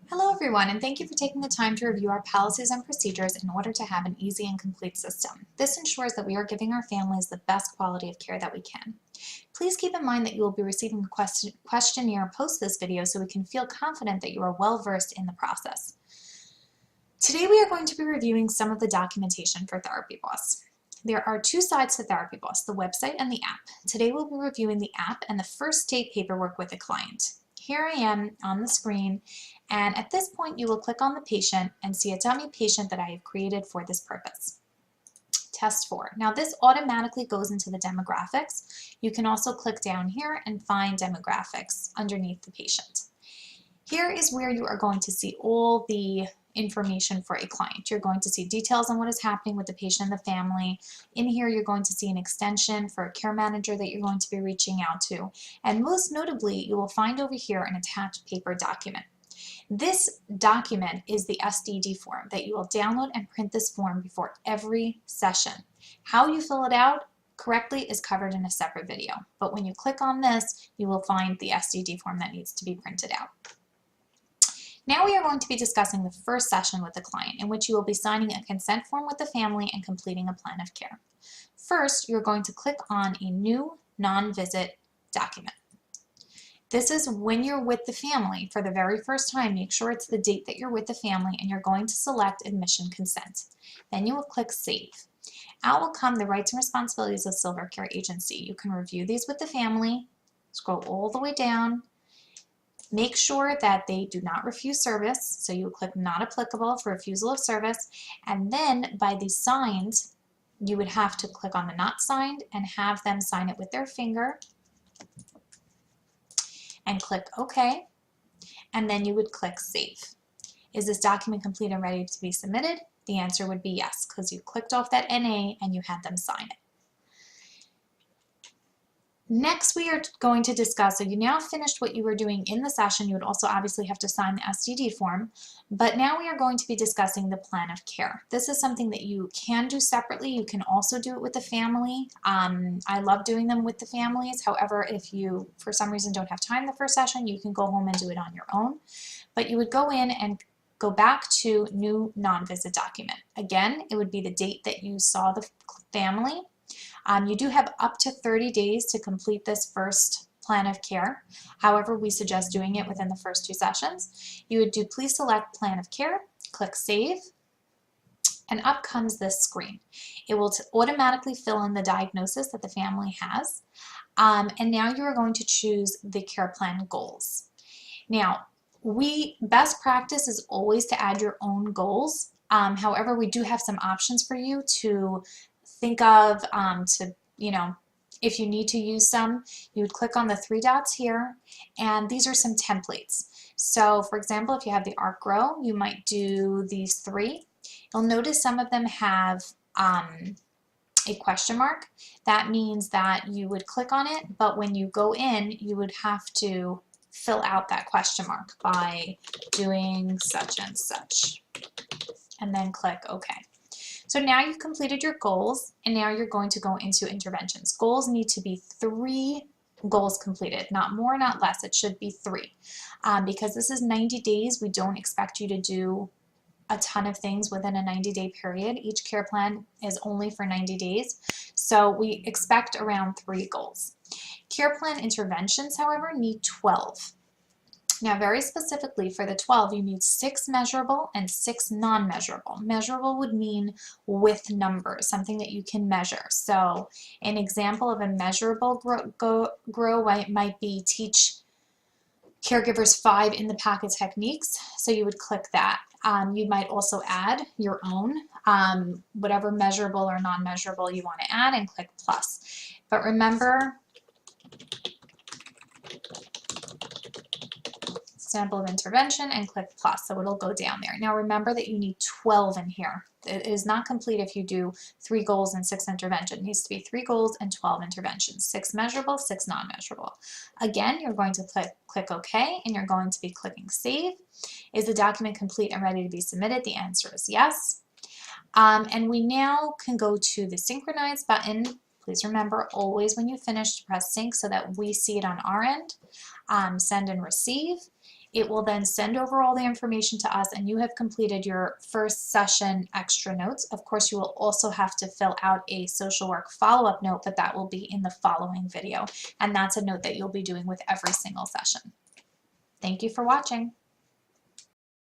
Hello everyone, and thank you for taking the time to review our policies and procedures in order to have an easy and complete system. This ensures that we are giving our families the best quality of care that we can. Please keep in mind that you will be receiving a questionnaire post this video so we can feel confident that you are well versed in the process. Today we are going to be reviewing some of the documentation for TherapyBOSS. There are two sides to TherapyBOSS, the website and the app. Today we'll be reviewing the app and the first day paperwork with a client. Here I am on the screen, and at this point you will click on the patient and see a dummy patient that I have created for this purpose. Test 4. Now this automatically goes into the demographics. You can also click down here and find demographics underneath the patient. Here is where you are going to see all the information for a client. You're going to see details on what is happening with the patient and the family. In here you're going to see an extension for a care manager that you're going to be reaching out to. And most notably, you will find over here an attached paper document. This document is the SDD form that you will download and print this form before every session. How you fill it out correctly is covered in a separate video. But when you click on this, you will find the SDD form that needs to be printed out. Now we are going to be discussing the first session with the client, in which you will be signing a consent form with the family and completing a plan of care. First, you're going to click on a new non-visit document. This is when you're with the family for the very first time. Make sure it's the date that you're with the family, and you're going to select admission consent. Then you will click Save. Out will come the rights and responsibilities of Silver Care Agency. You can review these with the family, scroll all the way down. Make sure that they do not refuse service, so you click not applicable for refusal of service, and then by the signed, you would have to click on the not signed and have them sign it with their finger and click OK, and then you would click Save. Is this document complete and ready to be submitted? The answer would be yes, because you clicked off that NA and you had them sign it. Next, we are going to discuss, so you now finished what you were doing in the session. You would also obviously have to sign the SDD form, but now we are going to be discussing the plan of care. This is something that you can do separately. You can also do it with the family. I love doing them with the families. However, if you, for some reason, don't have time the first session, you can go home and do it on your own. But you would go in and go back to new non-visit document. Again, it would be the date that you saw the family. You do have up to 30 days to complete this first plan of care. However, we suggest doing it within the first 2 sessions. You would do please select plan of care, click Save, and up comes this screen. It will automatically fill in the diagnosis that the family has. And now you are going to choose the care plan goals. Now, best practice is always to add your own goals. However, we do have some options for you to think of if you need to use some. You would click on the 3 dots here, and these are some templates. So for example, if you have the arc row, you might do these 3. You'll notice some of them have a question mark. That means that you would click on it, but when you go in, you would have to fill out that question mark by doing such and such, and then click OK. So now you've completed your goals, and now you're going to go into interventions. Goals need to be 3 goals completed, not more, not less. It should be 3. Because this is 90 days, we don't expect you to do a ton of things within a 90-day period. Each care plan is only for 90 days, so we expect around 3 goals. Care plan interventions, however, need 12. Now, very specifically for the 12, you need 6 measurable and 6 non-measurable. Measurable would mean with numbers, something that you can measure. So an example of a measurable grow might be teach caregivers 5 in the pocket techniques. So you would click that. You might also add your own, whatever measurable or non-measurable you want to add, and click plus. But remember, sample of intervention, and click plus, so it'll go down there. Now remember that you need 12 in here. It is not complete if you do 3 goals and 6 interventions. It needs to be 3 goals and 12 interventions, 6 measurable, 6 non-measurable. Again, you're going to click OK, and you're going to be clicking Save. Is the document complete and ready to be submitted? The answer is yes. And we now can go to the Synchronize button. Please remember always when you finish to press sync so that we see it on our end. Send and receive. It will then send over all the information to us, and you have completed your first session extra notes. Of course, you will also have to fill out a social work follow-up note, but that will be in the following video. And that's a note that you'll be doing with every single session. Thank you for watching.